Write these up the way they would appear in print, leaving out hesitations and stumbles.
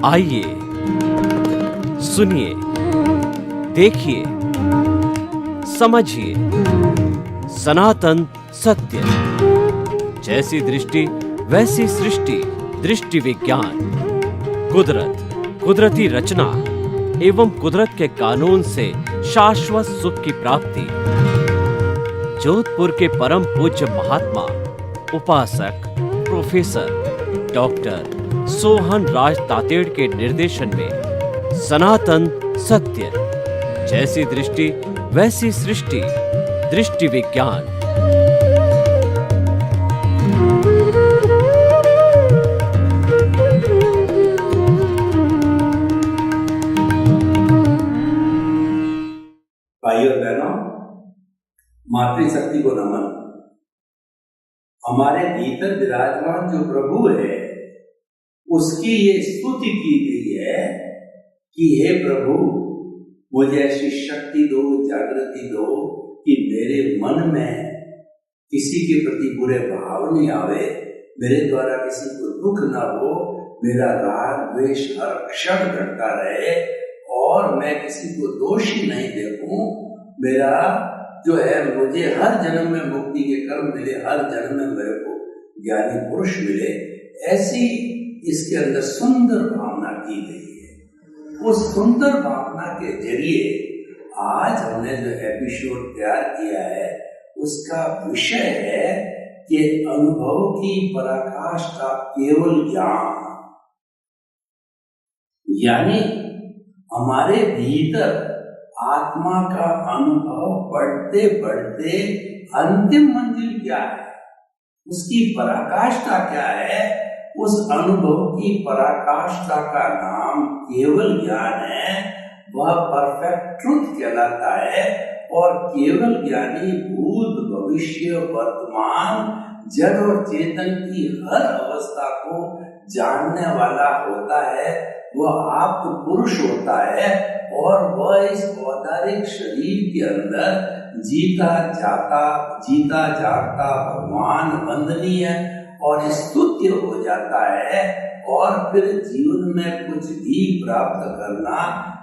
आइए, सुनिए, देखिए, समझिए सनातन सत्य। जैसी दृष्टि वैसी सृष्टि, दृष्टि विज्ञान। कुदरत, कुदरती रचना एवं कुदरत के कानून से शाश्वत सुख की प्राप्ति। जोधपुर के परम पूज्य महात्मा उपासक प्रोफेसर डॉक्टर सोहन राज तातेड़ के निर्देशन में सनातन सत्य। जैसी दृष्टि वैसी सृष्टि, दृष्टि विज्ञान। भाइयों और बहनों, मातृशक्ति को नमन। हमारे भीतर विराजमान जो प्रभु है उसकी ये स्तुति की गई है कि हे प्रभु, मुझे ऐसी शक्ति दो, जागृति दो कि मेरे मन में किसी के प्रति बुरे भाव नहीं आवे, मेरे द्वारा किसी को दुख ना हो, मेरा राग द्वेष हर क्षण घटता रहे और मैं किसी को दोषी नहीं देखूं। मेरा जो है, मुझे हर जन्म में मुक्ति के कर्म मिले, हर जन्म में मेरे को ज्ञानी पुरुष मिले, ऐसी इसके अंदर सुंदर भावना की गई है। उस सुंदर भावना के जरिए आज हमने जो एपिसोड तैयार किया है उसका विषय है कि अनुभव की पराकाष्ठा केवल ज्ञान। यानी हमारे भीतर आत्मा का अनुभव बढ़ते बढ़ते अंतिम मंजिल क्या है, उसकी पराकाष्ठा क्या है, उस अनुभव की पराकाष्ठा का नाम केवल ज्ञान है। वह परफेक्ट ट्रुथ कहलाता है और केवल ज्ञानी भूत भविष्य वर्तमान जड़ और चेतन की हर अवस्था को जानने वाला होता है। वह आप पुरुष होता है और वह इस औदारिक शरीर के अंदर जीता जागता भगवान वंदनीय और स्तुत्य हो जाता है और फिर जीवन में कुछ भी प्राप्त करना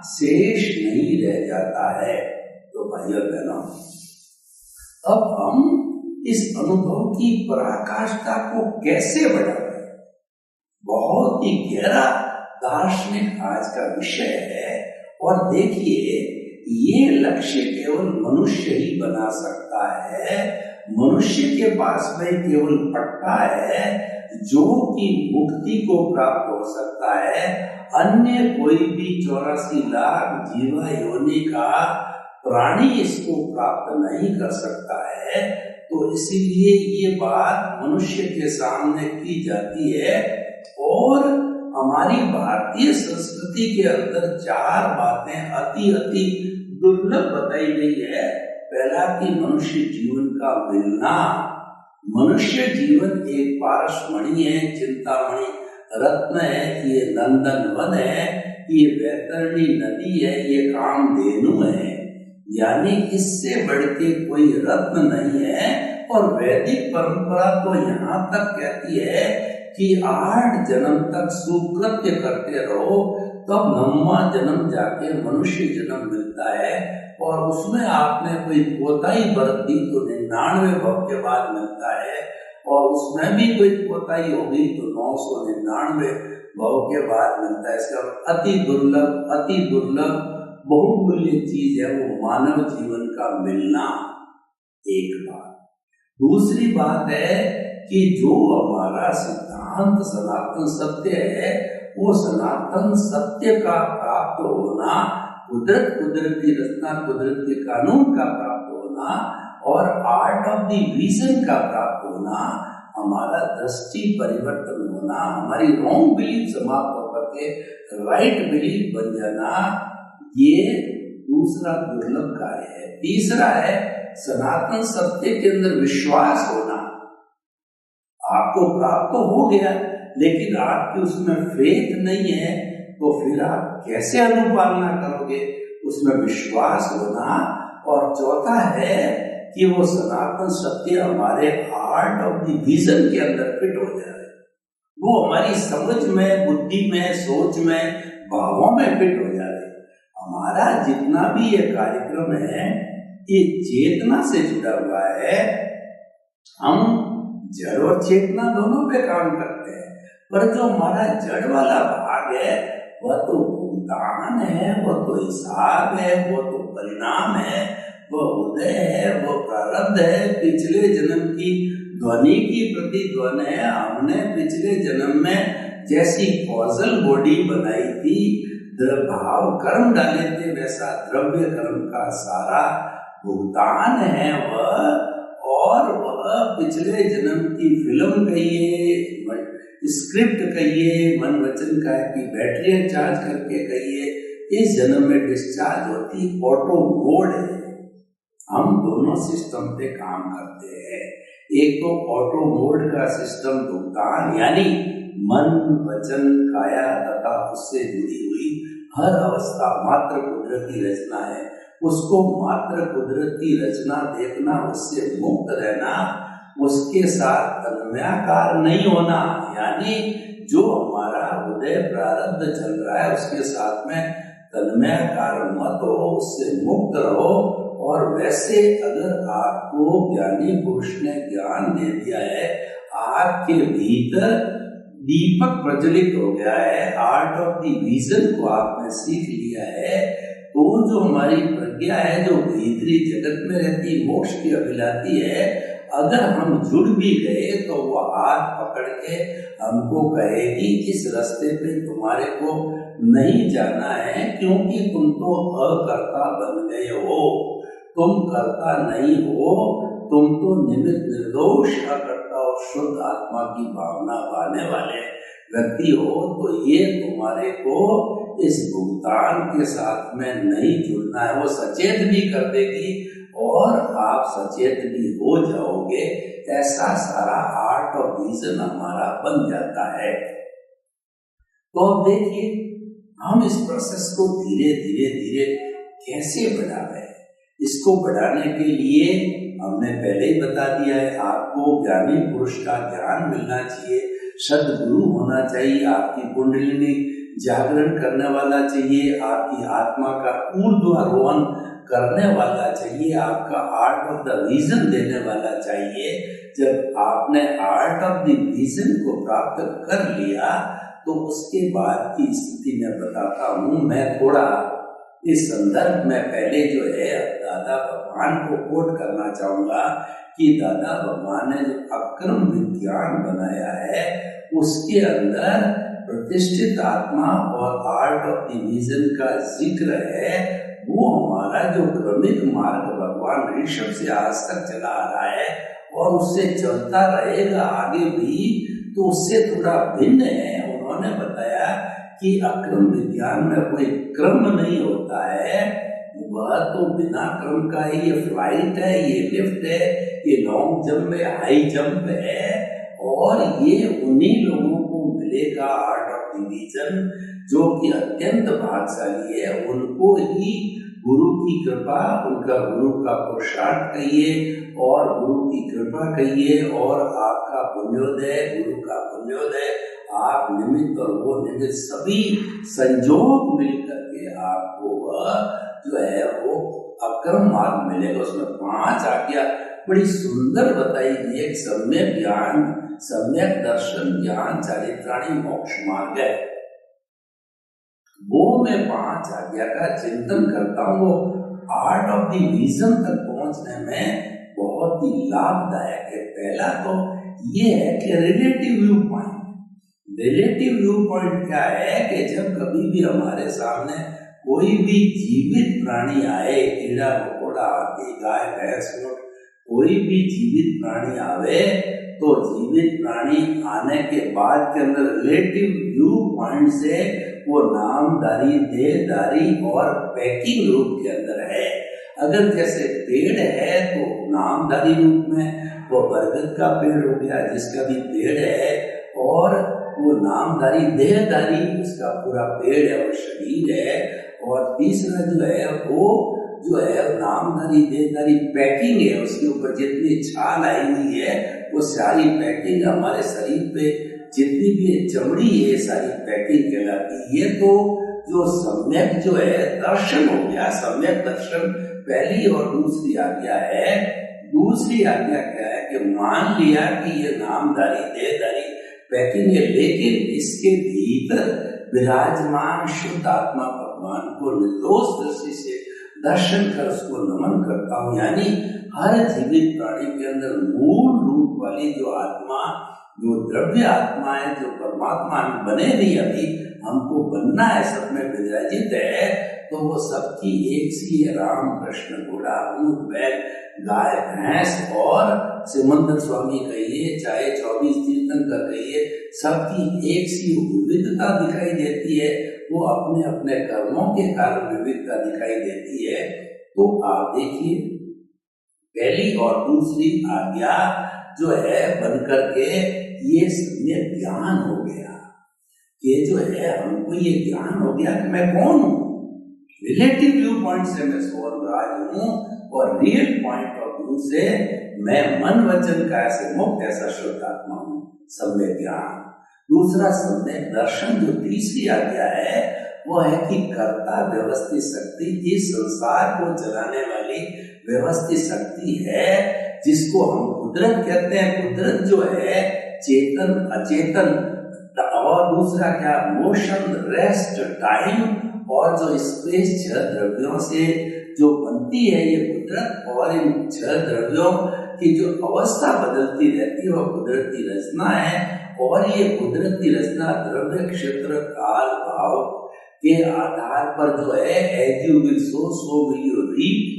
शेष नहीं रह जाता है। तो भाइयों बहनों, अब हम इस अनुभव की पराकाष्ठा को कैसे बढ़ाएं, बहुत ही गहरा दार्शनिक आज का विषय है। और देखिए, ये लक्ष्य केवल मनुष्य ही बना सकता है। मनुष्य के पास में केवल पट्टा है जो कि मुक्ति को प्राप्त हो सकता है। अन्य कोई भी 84 लाख जीवा योनि का प्राणी इसको प्राप्त नहीं कर सकता है। तो इसीलिए ये बात मनुष्य के सामने की जाती है। और हमारी भारतीय संस्कृति के अंदर 4 बातें अति दुर्लभ बताई गई है। पहला कि मनुष्य जीवन का मिलना। मनुष्य जीवन एक पारसमणि है, चिंतामणि रत्न है, ये नंदन वन है, ये वैतरणी नदी है, ये कामधेनु है। यानी इससे बढ़ के कोई रत्न नहीं है। और वैदिक परंपरा तो यहाँ तक कहती है कि 8 जन्म तक सुकृत्य करते रहो, तब 9वां जन्म जाके मनुष्य जन्म मिलता है। और उसमें आपने कोई कोताही बरत दी तो 99 भव के बाद मिलता है। और उसमें भी कोई कोताही होगी तो 999 भव के बाद मिलता है। इसका अति दुर्लभ बहुमूल्य चीज है वो मानव जीवन का मिलना। एक बात। दूसरी बात है कि जो हमारा सिद्धांत सनातन सत्य है, वो सनातन सत्य का प्राप्त होना, कुदरती रचना, कुदरती कानून का प्राप्त होना और आर्ट ऑफ द विजन का प्राप्त होना, हमारा दृष्टि परिवर्तन होना, हमारी रॉन्ग बिलीफ समाप्त होकर के राइट बिलीफ बन जाना, ये दूसरा दुर्लभ कार्य है। तीसरा है सनातन सत्य के अंदर विश्वास होना। आपको प्राप्त तो हो गया, लेकिन आपकी उसमें फेथ नहीं है, तो फिर आप कैसे अनुपालना करोगे? उसमें विश्वास होना। और चौथा है कि वो सनातन सत्य हमारे आर्ट ऑफ द विजन के अंदर फिट हो जाए। वो हमारी समझ में, बुद्धि में, सोच में, भावों में फिट हो जाते। हमारा जितना भी ये कार्यक्रम है ये चेतना से जुड़ा हुआ है। हम जड़ और चेतना दोनों पे काम करते हैं, पर जो हमारा जड़ वाला भाग है वह तो भुगतान है, वह तो हिसाब है, वो तो परिणाम है, वह उदय है, वह प्रारब्ध है, पिछले जन्म की ध्वनि की प्रतिध्वनि है। हमने पिछले जन्म में जैसी कॉजल बॉडी बनाई थी, भाव कर्म डाले थे, वैसा द्रव्य कर्म का सारा भुगतान है वह। और वह पिछले जन्म की फिल्म कहिए, स्क्रिप्ट कहिए, मन वचन का की बैटरी चार्ज करके कहिए, इस जन्म में डिस्चार्ज होती ऑटो मोड है। हम दोनों सिस्टम पे काम करते हैं। एक तो ऑटो मोड का सिस्टम भुगतान, यानी मन वचन काया तथा उससे जुड़ी हुई हर अवस्था मात्र कुदरती रचना है। उसको मात्र कुदरती रचना देखना, उससे मुक्त रहना, उसके साथ तन्मयाकार नहीं होना, यानी जो हमारा उदय प्रारब्ध चल रहा है उसके साथ में तन्मयाकार मत हो, उससे मुक्त रहो। और वैसे अगर आपको ज्ञानी पुरुष ने ज्ञान दे दिया है, आपके भीतर दीपक प्रज्वलित हो गया है, आर्ट ऑफ द विजन को आपने सीख लिया है, तो जो हमारी प्रज्ञा है जो भीतरी जगत में रहती मोक्ष की अभिलाती है, अगर हम जुड़ भी गए तो वह हाथ पकड़ के हमको कहेगी इस रास्ते पे तुम्हारे को नहीं जाना है, क्योंकि तुम तो अकर्ता बन गए हो, तुम कर्ता नहीं हो, तुम तो निमित्त निर्दोष अकर्ता और शुद्ध आत्मा की भावना पाने वाले व्यक्ति हो। तो ये तुम्हारे को इस भुगतान के साथ में नहीं जुड़ना है। वो सचेत भी कर देगी और आप सचेत भी हो जाओगे। ऐसा सारा आर्ट और विजन हमारा बन जाता है। तो अब देखिए हम इस प्रोसेस को धीरे धीरे धीरे कैसे बढ़ावे। इसको बढ़ाने के लिए हमने पहले ही बता दिया है, आपको ज्ञानी पुरुष का ज्ञान मिलना चाहिए, सद्गुरु होना चाहिए, आपकी कुंडलिनी जागरण करने वाला चाहिए, आपकी आत्मा का ऊर्ध्वारोहण करने वाला चाहिए, आपका आर्ट ऑफ द विजन देने वाला चाहिए। जब आपने आर्ट ऑफ द विजन को प्राप्त कर लिया तो उसके बाद की स्थिति में बताता हूँ। मैं थोड़ा इस संदर्भ में पहले जो है दादा भगवान को कोट करना चाहूंगा कि दादा भगवान ने जो अक्रम विज्ञान बनाया है उसके अंदर प्रतिष्ठित आत्मा और आर्ट ऑफ द विजन का जिक्र है। वो हमारा जो क्रमिक मार्ग भगवान ऋषभ से आज तक चला आ रहा है और उससे चलता रहेगा आगे भी, तो उससे थोड़ा भिन्न है। उन्होंने बताया कि अक्रम विज्ञान में कोई क्रम नहीं होता है, वह तो बिना क्रम का ही, ये फ्लाइट है, ये लिफ्ट है, ये लॉन्ग जंप है, हाई जंप है, और ये उन्हीं लोगों को मिलेगा आर्ट ऑफ द विजन जो कि अत्यंत भाग्यशाली है। उनको ही गुरु की कृपा, उनका गुरु का पुरुषार्थ कहिए और गुरु की कृपा कहिए और आपका पुण्योदय, गुरु का पुण्योदय, आप निमित्त और वो निमित्त सभी संजोग मिलकर के आपको जो है वो अक्रम मार्ग मिलेगा। उसमें 5 आज्ञा बड़ी सुंदर बताई गई। एक सम्यक ज्ञान, सम्यक दर्शन, ज्ञान, चारित्राणी, मोक्ष मार्ग है। वो मैं 5 आज्ञा का चिंतन करता हूँ। वो आर्ट ऑफ द विजन तक पहुंचने में बहुत ही लाभदायक है। पहला तो ये है कि relative view point. Relative view point क्या है कि जब कभी भी हमारे सामने कोई भी जीवित प्राणी आए, कीड़ा मकोड़ा, हाथी, गाय, भैंस, ऊंट, कोई भी जीवित प्राणी आवे, तो जीवित प्राणी आने के बाद के अंदर रिलेटिव व्यू पॉइंट से वो नामधारी, देहधारी और पैकिंग रूप के अंदर है। अगर जैसे पेड़ है तो नामधारी रूप में वो बरगद का पेड़ हो गया जिसका भी पेड़ है, और वो नामधारी देहधारी उसका पूरा पेड़ है और शरीर है। और तीसरा जो है वो जो है नामधारी देहधारी पैकिंग है, उसके ऊपर जितनी छाल आई हुई है वो सारी पैकिंग हमारे शरीर पे जितनी भी चमड़ी है सारी पैकिंग कहलाती है। ये तो जो सम्यक जो है दर्शन हो गया, सम्यक दर्शन पहली और दूसरी आज्ञा है। दूसरी आज्ञा क्या है कि मान लिया कि ये नामधारी देहधारी पैकिंग है, लेकिन इसके भीतर विराजमान शुद्ध आत्मा भगवान को निर्दोष दृष्टि से दर्शन कर उसको नमन करता हूँ। यानी हर जीवित प्राणी के अंदर मूल रूप वाली जो आत्मा, जो द्रव्य आत्मा है, जो परमात्मा हम बने नहीं, अभी हमको बनना है, सब में विराजित है, तो वो सबकी एक सी है। राम कृष्ण घोड़ा ऊंट बैल गाय भैंस और सिमंदर स्वामी कहिए चाहे 24 तीर्थंकर कहिए, सबकी एक सी विविधता दिखाई देती है। वो अपने अपने कर्मों के कारण विविधता दिखाई देती है। तो आप देखिए पहली और दूसरी आज्ञा जो है बनकर के ये सम्यक ज्ञान हो गया। ये जो है हमको ये ज्ञान हो गया कि मैं कौन हूँ। रिलेटिव व्यू पॉइंट से मैं स्वर्गराज हूँ और रियल पॉइंट ऑफ व्यू से मैं मन वचन काया से मुक्त ऐसा शुद्ध आत्मा हूँ। सम्यक ज्ञान। दूसरा सम्यक दर्शन जो तीसरी आज्ञा है वो है कि कर्ता व्यवस्थित शक्ति, इस संसार को चलाने वाली व्यवस्थित शक्ति है जिसको हम कुदरत कहते हैं। कुदरत जो है चेतन अचेतन, और दूसरा क्या मोशन, रेस्ट, टाइम और जो स्पेस, छह द्रव्यों से जो बनती है ये कुदरत, और इन छह द्रव्यों की जो अवस्था बदलती रहती है वो कुदरती रचना है। और ये कुदरती रचना द्रव्य, क्षेत्र, काल, भाव के आधार पर जो है as you will sow so will you reap,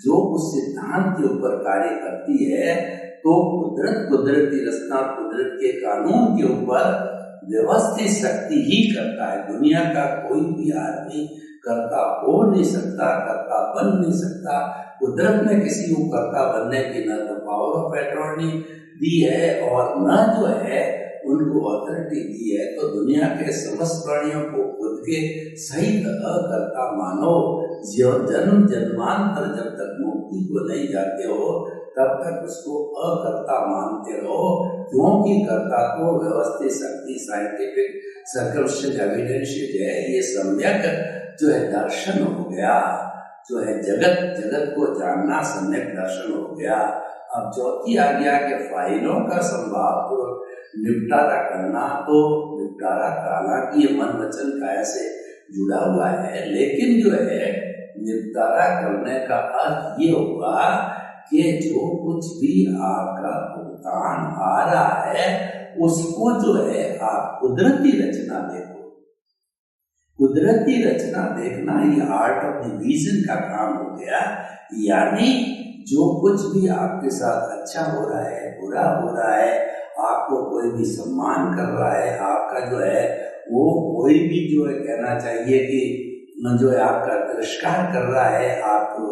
जो उस सिद्धांत के ऊपर कार्य करती है। तो कुदरत, कुदरती रचना, कुदरत के कानून के ऊपर व्यवस्थित शक्ति ही करता है। दुनिया का कोई भी आदमी कर्ता हो नहीं सकता, कर्ता बन नहीं सकता। कुदरत में किसी को कर्ता बनने की न तो पावर ऑफ अटॉर्नी दी है और न जो है उनको अथॉरिटी दी है। तो दुनिया के समस्त प्राणियों को खुद के सहित अकर्ता मानो। जन्म जन्मांतर जब तक मुक्ति को नहीं जाते हो तब तक उसको अकर्ता मानते रहो, क्योंकि कर्ता को व्यवस्थित शक्ति, साइंटिफिक सर्कमस्टेंस एविडेंस जो है ये सम्यक जो है दर्शन हो गया। जो है जगत को जानना सम्यक दर्शन हो गया। अब चौथी आज्ञा के फाइलों का संभावपूर्वक निपटारा करना, तो निपटारा कराना कि ये मन वचन काया से जुड़ा हुआ है, लेकिन जो है निपटारा करने का अर्थ ये होगा कि जो कुछ भी आपका भुगतान आ रहा है उसको जो है आप कुदरती रचना देखो। कुदरती रचना देखना ये आर्ट ऑफ डिवीजन का काम हो गया। यानी जो कुछ भी आपके साथ अच्छा हो रहा है, बुरा हो रहा है, आपको कोई भी सम्मान कर रहा है, आपका जो है वो कोई भी जो है कहना चाहिए कि जो है आपका तिरस्कार कर रहा है, आपको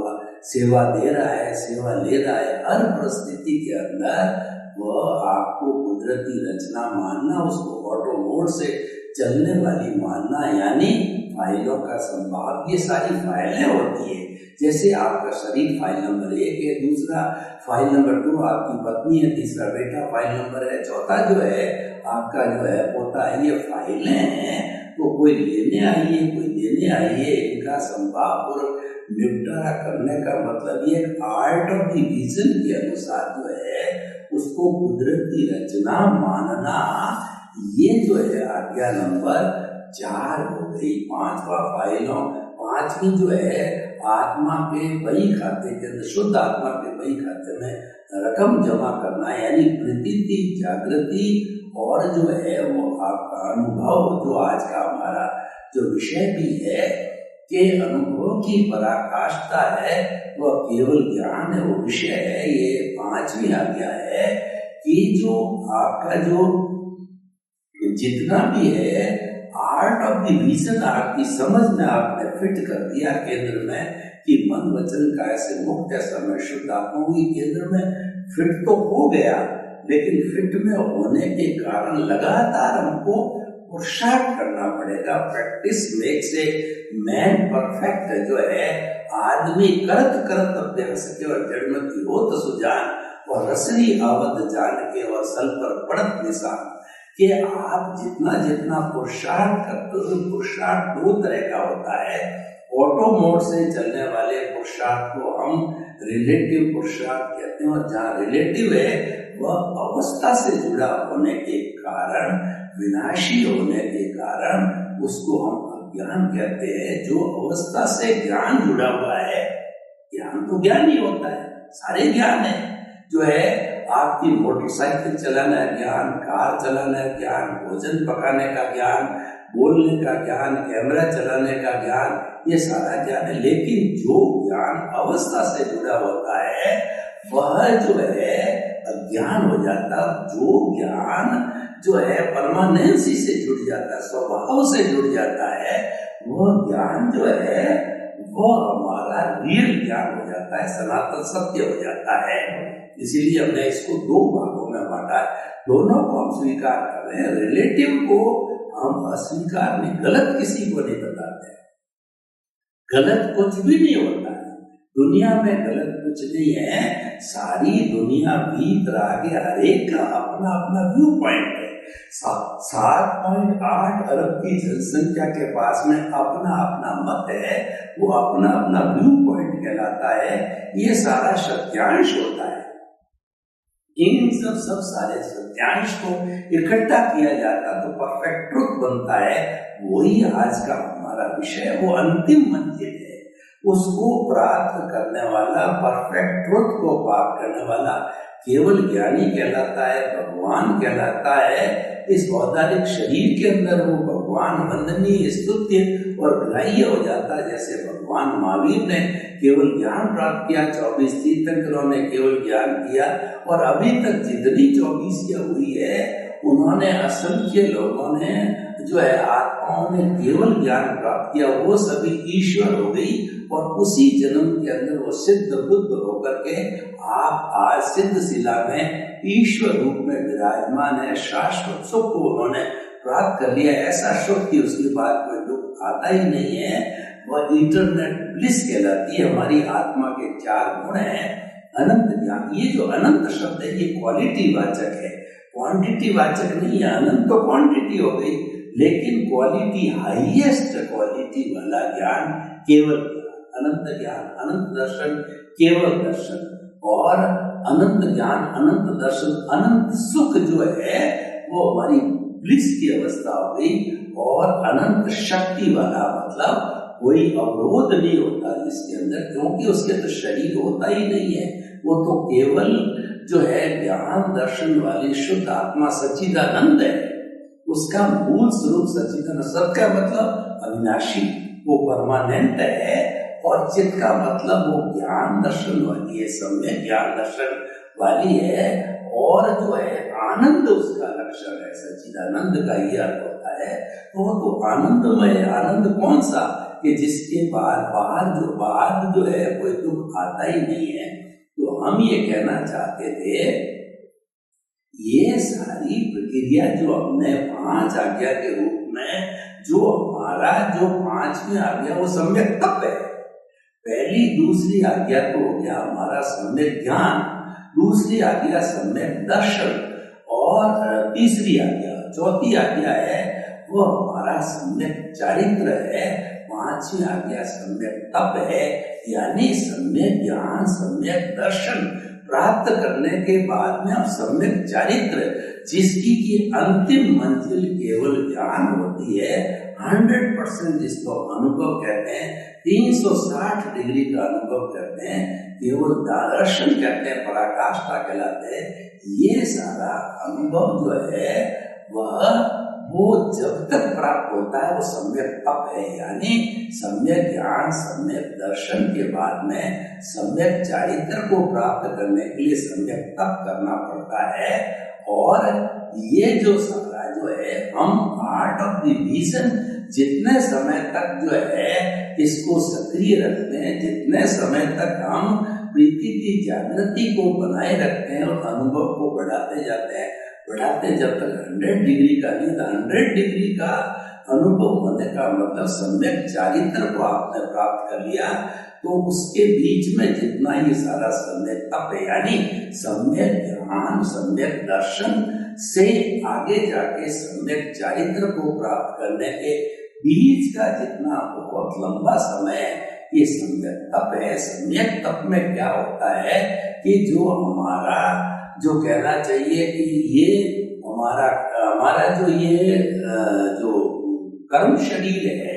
सेवा दे रहा है, सेवा ले रहा है, हर परिस्थिति के अंदर वह आपको कुदरती रचना मानना, उसको ऑटो मोड से चलने वाली मानना। यानी फाइलों का संभाव, ये सारी फाइलें होती है। जैसे आपका शरीर फाइल नंबर 1 है, दूसरा फाइल नंबर 2 आपकी पत्नी है, तीसरा बेटा फाइल नंबर है, चौथा जो है आपका जो है पोता है। ये फाइलें हैं, तो कोई लेने आई है, कोई देने आई है, इनका संभावपूर्वक निपटारा करने का मतलब ये आर्ट ऑफ डिवीजन के अनुसार जो है उसको कुदरती रचना मानना। ये जो है आज्ञा नंबर 4 हो गई। पांचवा फाइलों, पांचवी जो है आत्मा के बही खाते के अंदर, शुद्ध आत्मा के बही खाते में रकम जमा करना, यानी प्रतीति, जागृति और जो है वो आपका अनुभव, जो आज का हमारा जो विषय भी है कि अनुभव की पराकाष्ठा है, वह केवल ज्ञान है, वो विषय है। ये पांचवी आज्ञा है कि जो आपका जो जितना भी है आर्ट ऑफ डिवीजन आपकी समझ में आपने फिट कर दिया केंद्र में कि मन वचन काया से मुक्त ऐसा मैं शुद्ध आत्मा हूँ। केंद्र में फिट तो हो गया, लेकिन फिट में होने के कारण लगातार हमको पुरुषार्थ करना पड़ेगा। Practice makes a man perfect. जो है आदमी करत करत अभ्यास के और जड़मती हो तो सुजान, और रसनी आवत जान के और सल पर पड़त निशान। कि आप जितना जितना पुरुषार्थ करते हो, पुरुषार्थ दो तरह का होता है। ऑटो मोड से चलने वाले पुरुषार्थ को हम रिलेटिव पुरुषार्थ कहते हैं, और जहाँ रिलेटिव है वह अवस्था से जुड़ा होने के कारण, विनाशी होने के कारण उसको हम अज्ञान कहते हैं। जो अवस्था से ज्ञान जुड़ा हुआ है, ज्ञान तो ज्ञान ही होता है, सारे ज्ञान है, जो है आपकी मोटरसाइकिल चलाना है ज्ञान, कार चलाना है ज्ञान, भोजन पकाने का ज्ञान, बोलने का ज्ञान, कैमरा चलाने का ज्ञान, ये सारा ज्ञान है। लेकिन जो ज्ञान अवस्था से जुड़ा होता है वह जो है अज्ञान हो जाता। जो ज्ञान जो है परमानेंसी से जुड़ जाता है, स्वभाव से जुड़ जाता है, वह ज्ञान जो है वो हमारा रियल ज्ञान हो जाता है, सनातन सत्य हो जाता है। इसीलिए हमने इसको दो भागों में बांटा है। दोनों को हम स्वीकार कर रहे हैं, रिलेटिव को हम अस्वीकार नहीं, गलत किसी को नहीं बताते। गलत कुछ भी नहीं होता है दुनिया में, गलत कुछ नहीं है। सारी दुनिया भीतर आगे हर एक का अपना अपना व्यू पॉइंट है। 7.8 अरब की जनसंख्या के पास में अपना अपना मत है, वो अपना अपना व्यू पॉइंट कहलाता है। ये सारा सत्यांश होता है। इन सब सारे सत्यांश को इकट्ठा किया जाता तो परफेक्ट ट्रुथ बनता है। वही आज का हमारा विषय है, वो अंतिम मंजिल है। उसको प्राप्त करने वाला, परफेक्ट ट्रुथ को प्राप्त करने वाला केवल ज्ञानी कहलाता है, भगवान कहलाता है। इस औदारिक शरीर के अंदर वो भगवान वंदनीय, स्तुत्य और ग्राह्य हो जाता है। जैसे भगवान महावीर ने केवल ज्ञान प्राप्त किया, 24 तीर्थंकरों ने केवल ज्ञान किया, और अभी तक जितनी 24 हुई है उन्होंने, असंख्य लोगों ने जो है आत्माओं ने केवल ज्ञान प्राप्त किया, वो सभी ईश्वर हो गई। और उसी जन्म के अंदर वो सिद्ध बुद्ध होकर के आप आज सिद्ध शिला में ईश्वर रूप में विराजमान है। शाश्वत सुख को उन्होंने प्राप्त कर लिया, ऐसा सुख कि उसके बाद कोई दुख आता ही नहीं है। वह इंटरनेट ब्लिस कहलाती है। हमारी आत्मा के 4 गुण हैं। अनंत ज्ञान, ये जो अनंत शब्द है ये क्वालिटी वाचक है, क्वांटिटी वाचक नहीं है। अनंत तो क्वांटिटी हो गई, लेकिन क्वालिटी, हाईएस्ट क्वालिटी वाला ज्ञान केवल अनंत ज्ञान, अनंत दर्शन, केवल दर्शन, और अनंत ज्ञान, अनंत दर्शन, अनंत सुख जो है वो हमारी ब्लिस की अवस्था हो गई। और अनंत शक्ति वाला मतलब कोई अवरोध नहीं होता जिसके अंदर, क्योंकि उसके तो शरीर होता ही नहीं है। वो तो केवल जो है ज्ञान दर्शन वाली शुद्ध आत्मा सच्चिदानंद है। उसका मूल स्वरूप सच्चिदानंद, सबका मतलब अविनाशी, वो परमानेंट है। और चित्त का मतलब वो ज्ञान दर्शन वाली है, सम्यक ज्ञान दर्शन वाली है। और जो है आनंद उसका लक्षण है, सच्चिदानंद का ही अर्थ होता है। तो वो तो आनंदमय, आनंद कौन सा कि जिसके बाहर जो है कोई दुख आता ही नहीं है। तो हम ये कहना चाहते थे, ये सारी प्रक्रिया जो हमने 5 आज्ञा के रूप में, जो हमारा जो 5वीं आज्ञा वो सम्यक तप है। पहली दूसरी आज्ञा तो हो गया हमारा सम्यक ज्ञान, दूसरी आज्ञा सम्यक दर्शन, और तीसरी आज्ञा, चौथी आज्ञा है वो हमारा सम्यक चारित्र है। 5वीं आज्ञा सम्यक तप है, यानी सम्यक ज्ञान, सम्यक दर्शन प्राप्त करने के बाद में अब सम्यक चारित्र, जिसकी की अंतिम मंजिल केवल ज्ञान होती है। 100% जिसको अनुभव कहते हैं, 360 डिग्री का अनुभव करते हैं, केवल दर्शन कहते हैं, पराकाष्ठा कहलाते हैं। ये सारा अनुभव जो है वो जब तक प्राप्त होता है वो सम्यक तप है। यानी सम्यक ज्ञान, सम्यक दर्शन के बाद में सम्यक चारित्र को प्राप्त करने के लिए सम्यक तप करना पड़ता है। और ये जो सारा जो है हम आर्ट ऑफ द विजन, जितने समय तक जो है इसको सक्रिय रखते हैं, जितने समय तक हम प्रीति की जागृति को बनाए रखते हैं और अनुभव को बढ़ाते जाते हैं, जब तक 100 डिग्री का नहीं, 100 डिग्री का अनुभव होने का मतलब सम्यक चारित्र को आपने प्राप्त कर लिया। तो उसके बीच में जितना ही सारा सम्यक तप है, यानी सम्यक ज्ञान, सम्यक दर्शन, से आगे जाके सम्यक चारित्र को प्राप्त करने के बीच का जितना बहुत लंबा समय ये सम्यक तप है। सम्यक तप में क्या होता है कि जो हमारा जो कहना चाहिए कि ये हमारा जो ये जो कर्म शरीर है,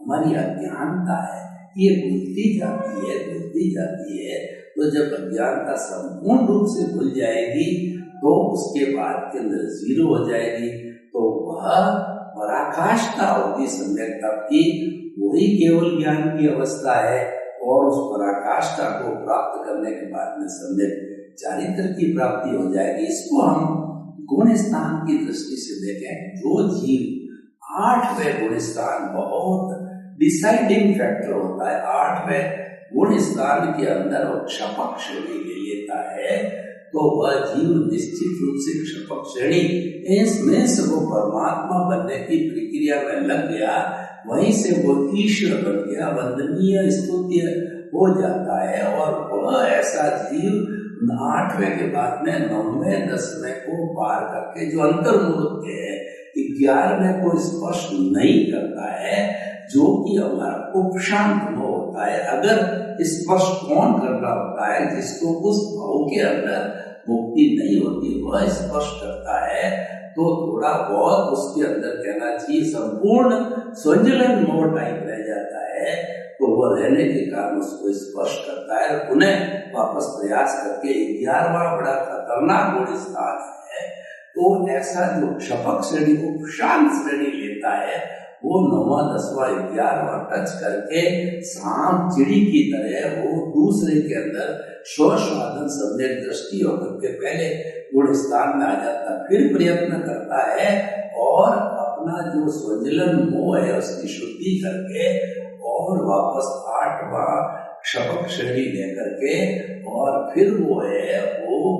हमारी अज्ञानता है, ये भूलती जाती है। तो जब अज्ञानता संपूर्ण रूप से भूल जाएगी तो उसके बाद के अंदर जीरो हो जाएगी, तो वह पराकाष्ठा होगी सम्यक तप की, वही केवल ज्ञान की अवस्था है। और उस पराकाष्ठा को प्राप्त करने के बाद में सम्यक चारित्र की प्राप्ति हो जाएगी। इसको हम गुण स्थान की दृष्टि से देखें। जो जीव 8वें गुण स्थान बहुत डिसाइडिंग फैक्टर होता है, 8वें गुण स्थान के अंदर वो क्षपक श्रेणी ले लेता है, तो वह जीव निश्चित रूप से क्षपक श्रेणी इसमें से वो परमात्मा बनने की प्रक्रिया में लग गया, वहीं से वो ईश्वर बन गया, वंदनीय स्तुत्य हो जाता है। और वह ऐसा जीव 8वें के बाद में 9वें 10वें को पार करके जो अंतर्मुख है 11वें को स्पर्श नहीं करता है, जो कि हमारा उपशांत भाव होता है। अगर स्पर्श कौन कर रहा होता है, जिसको उस भाव के अंदर मुक्ति नहीं होती, वह स्पर्श करता है, तो थोड़ा बहुत उसके अंदर कहना चाहिए संपूर्ण स्विट्जरलैंड मोड टाइप रह जाता है। तो वह रहने के कारण उसको स्पर्श करता है, पुनः वापस प्रयास करके 11वां बड़ा खतरनाक गुण स्थान है। तो ऐसा जो क्षपक श्रेणी को शांत श्रेणी लेता है, वो 9वां 10वां 11वां टच करके सांप चिड़ी की तरह वो दूसरे के अंदर स्वस्वादन सम्यक दृष्टि होकर के पहले गुण स्थान में आ जाता, फिर प्रयत्न करता है और अपना जो स्वजलन मोह है उसकी शुद्धि करके और वापस 8वां क्षपक श्रेणी लेकर के और फिर वो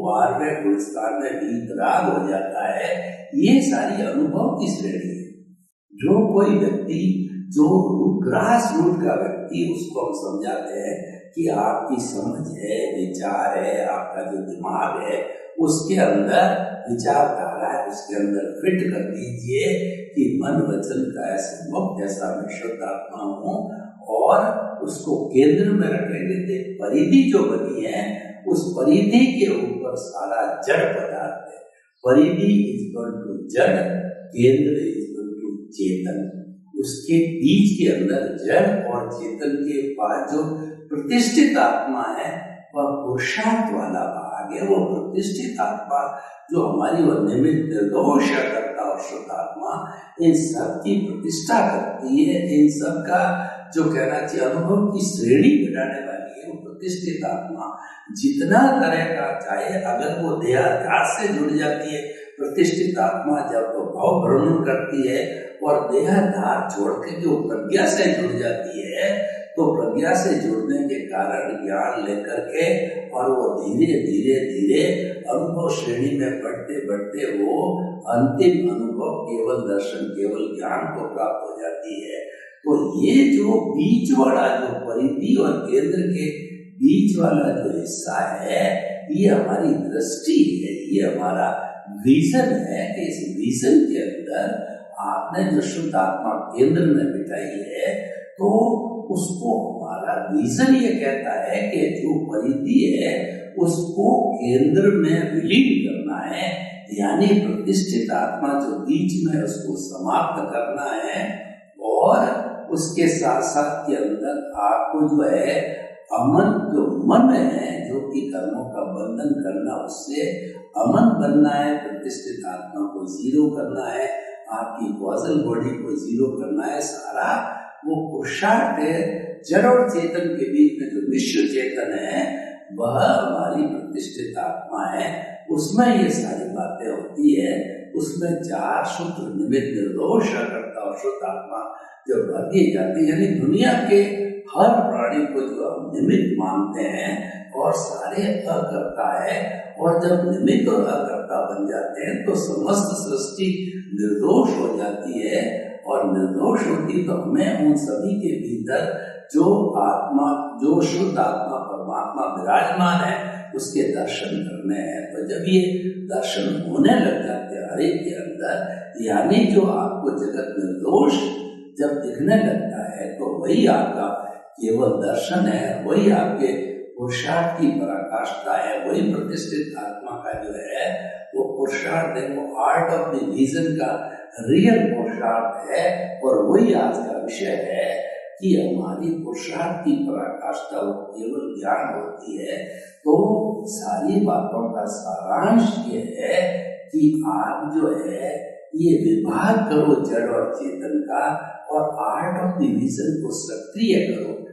12वें गुण स्थान में वीतराग हो जाता है। ये सारी अनुभव की श्रेणी है। जो कोई व्यक्ति जो ग्रास रूट का व्यक्ति, उसको हम समझाते हैं कि आपकी समझ है, विचार है, आपका जो दिमाग है, उसके अंदर विचारधारा है, उसके अंदर फिट कर दीजिए कि मन वचन काया से मुक्त जैसा मैं शुद्ध आत्मा हूँ, और उसको केंद्र में रखेंगे तो परिधि जो बनी है, उस परिधि के ऊपर सारा जड़ पदार्थ है। परिधि इज इक्वल टू जड़, केंद्र इज इक्वल टू चेतन। उसके बीच के अंदर जड़ और चेतन के पास जो प्रतिष्ठित आत्मा है, वह पुरुषार्थ वाला भाग है। वो प्रतिष्ठित आत्मा जो हमारी वह निमित्त निर्दोष करता और शुद्ध आत्मा इन सब की प्रतिष्ठा करती है, इन सब का जो कहना चाहिए अनुभव की श्रेणी बिठाने वाली है। वो प्रतिष्ठित आत्मा जितना करेगा, चाहे अगर वो देहाध्यास से जुड़ जाती है, प्रतिष्ठित आत्मा जब तो भाव भ्रमण करती है और देहाधार छोड़ के जो प्रज्ञा से जुड़ जाती है, तो प्रज्ञा से जुड़ने के कारण ज्ञान लेकर के और वो धीरे धीरे धीरे अनुभव श्रेणी में बढ़ते बढ़ते वो अंतिम अनुभव केवल दर्शन, केवल ज्ञान को प्राप्त हो जाती है। तो ये जो बीच वाला जो परिधि और केंद्र के बीच वाला जो हिस्सा है, ये हमारी दृष्टि है, ये हमारा विजन है कि इस विजन के अंदर आपने जो शुद्ध आत्मा केंद्र में बिठाई है, तो उसको हमारा विजन ये कहता है कि जो परिधि है उसको केंद्र में विलीन करना है, यानी प्रतिष्ठित आत्मा जो बीच में उसको समाप्त करना है। और उसके साथ साथ के अंदर आपको जो है अमन, जो मन है, जो कि कर्मों का बंधन करना, उससे अमन बनना है, प्रतिष्ठित आत्मा को जीरो करना है, आपकी कॉजल बॉडी को जीरो करना है। सारा वो पुरुषार्थ है। जड़ और चेतन के बीच में जो विश्व चेतन है, वह हमारी प्रतिष्ठित आत्मा है। उसमें ये सारी बातें होती है। उसमें 4 सूत्र निमित्त निर्दोष करता और शुद्ध आत्मा जो भर दी जाती है, यानी दुनिया के हर प्राणी को जो हम निमित्त मानते हैं और सारे अकर्ता है, और जब निमित्त और अकर्ता बन जाते हैं तो समस्त सृष्टि निर्दोष हो जाती है। और निर्दोष होती तो हमें उन सभी के भीतर जो आत्मा, जो शुद्ध आत्मा परमात्मा विराजमान है, उसके दर्शन करने हैं। तो जब ये दर्शन होने लग जाते हैं हर एक के अंदर, यानी जो आपको जगत निर्दोष जब दिखने लगता है, तो वही आपका केवल दर्शन है, वही आपके पुरुषार्थ की पराकाष्ठा है, वही प्रतिष्ठित आत्मा का जो है वो पुरुषार्थ है, वो आर्ट ऑफ द विजन का रियल पुरुषार्थ है। और वही आज का विषय है कि हमारी पुरुषार्थ की पराकाष्ठा वो केवल ज्ञान होती है। तो सारी बातों का सारांश ये है कि आप जो है ये विभाग करो जड़ और चेतन का, और आर्ट ऑफ द विजन को सक्रिय करो।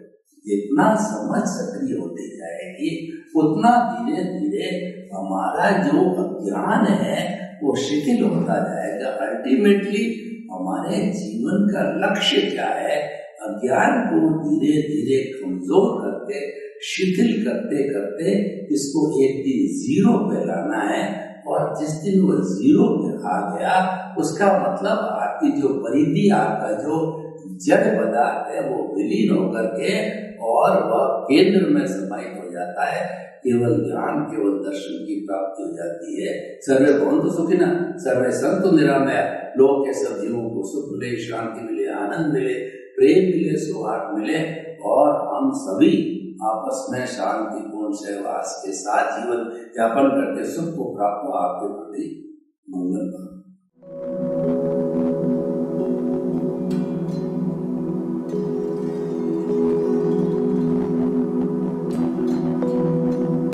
जितना समझ सक्रिय होती जाएगी, उतना धीरे धीरे हमारा जो अज्ञान है वो शिथिल होता जाएगा। अल्टीमेटली हमारे जीवन का लक्ष्य क्या है? अज्ञान को धीरे धीरे कमजोर करके, शिथिल करते करते इसको एक दिन जीरो पे लाना है। और जिस दिन वो जीरो पे आ गया, उसका मतलब आपकी जो परिधि, आपका जो जड़ पदार्थ है वो विलीन होकर के और वह केंद्र में समाहित हो जाता है। केवल ज्ञान, केवल दर्शन की प्राप्ति हो जाती है। सर्वे भवन्तु सुखिनः, सर्वे सन्तु निरामया। लोक के सब जीवों को सुख मिले, शांति मिले, आनंद मिले, प्रेम मिले, सौहार्द मिले, और हम सभी आपस में शांतिपूर्ण सहवास के साथ जीवन यापन करके सुख को प्राप्त हो। आपके प्रति मंगल।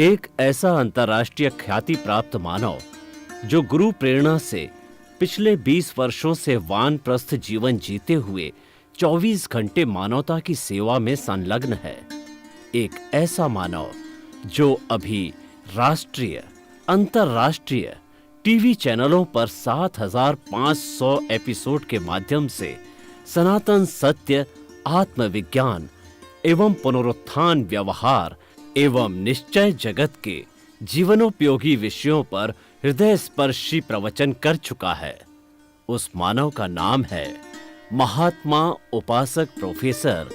एक ऐसा अंतर्राष्ट्रीय ख्याति प्राप्त मानव जो गुरु प्रेरणा से पिछले 20 वर्षों से वानप्रस्थ जीवन जीते हुए 24 घंटे मानवता की सेवा में संलग्न है। एक ऐसा मानव जो अभी राष्ट्रीय, अंतर्राष्ट्रीय टीवी चैनलों पर 7,500 एपिसोड के माध्यम से सनातन सत्य, आत्मविज्ञान एवं पुनरुत्थान, व्यवहार एवं निश्चय जगत के जीवनोपयोगी विषयों पर हृदय स्पर्शी प्रवचन कर चुका है। उस मानव का नाम है महात्मा उपासक प्रोफेसर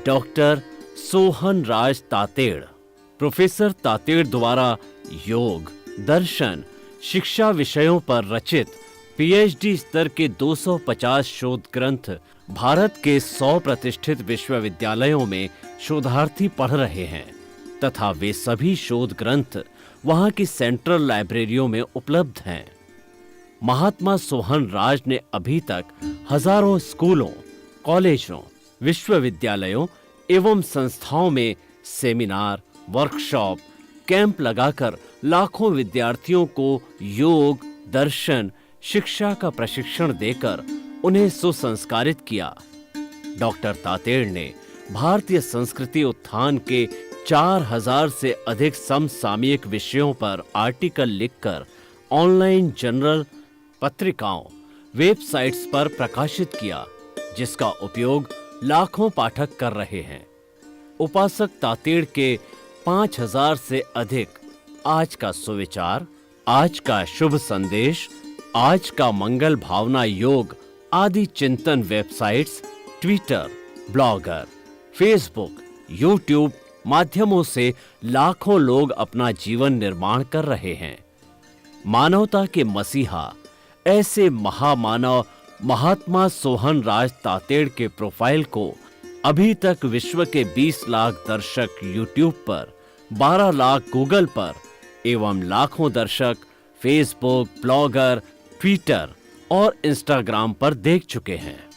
डॉक्टर सोहन राज तातेड़। प्रोफेसर तातेड़ द्वारा योग, दर्शन, शिक्षा विषयों पर रचित पीएचडी स्तर के 250 शोध ग्रंथ भारत के 100 प्रतिष्ठित विश्वविद्यालयों में शोधार्थी पढ़ रहे हैं तथा वे सभी शोध ग्रंथ वहां की सेंट्रल लाइब्रेरियों में उपलब्ध हैं। महात्मा सोहन राज ने अभी तक हजारों स्कूलों, कॉलेजों, विश्वविद्यालयों एवं संस्थाओं में सेमिनार, वर्कशॉप, कैंप लगाकर लाखों विद्यार्थियों को योग, दर्शन, शिक्षा का प्रशिक्षण देकर उन्हें सुसंस्कारित किया। डॉक्टर तातेड़ ने भारतीय संस्कृति उत्थान के 4000 से अधिक समसामयिक विषयों पर आर्टिकल लिखकर ऑनलाइन जर्नल, पत्रिकाओं, वेबसाइट्स पर प्रकाशित किया, जिसका उपयोग लाखों पाठक कर रहे हैं। उपासक तातेड़ के 5000 से अधिक आज का सुविचार, आज का शुभ संदेश, आज का मंगल भावना योग आदि चिंतन websites, Twitter, blogger, Facebook, YouTube माध्यमों से लाखों लोग अपना जीवन निर्माण कर रहे हैं। मानवता के मसीहा ऐसे महामानव महात्मा सोहन राज तातेड़ के प्रोफाइल को अभी तक विश्व के 20 लाख दर्शक यूट्यूब पर, 12 लाख गूगल पर एवं लाखों दर्शक फेसबुक, ब्लॉगर, ट्विटर और इंस्टाग्राम पर देख चुके हैं।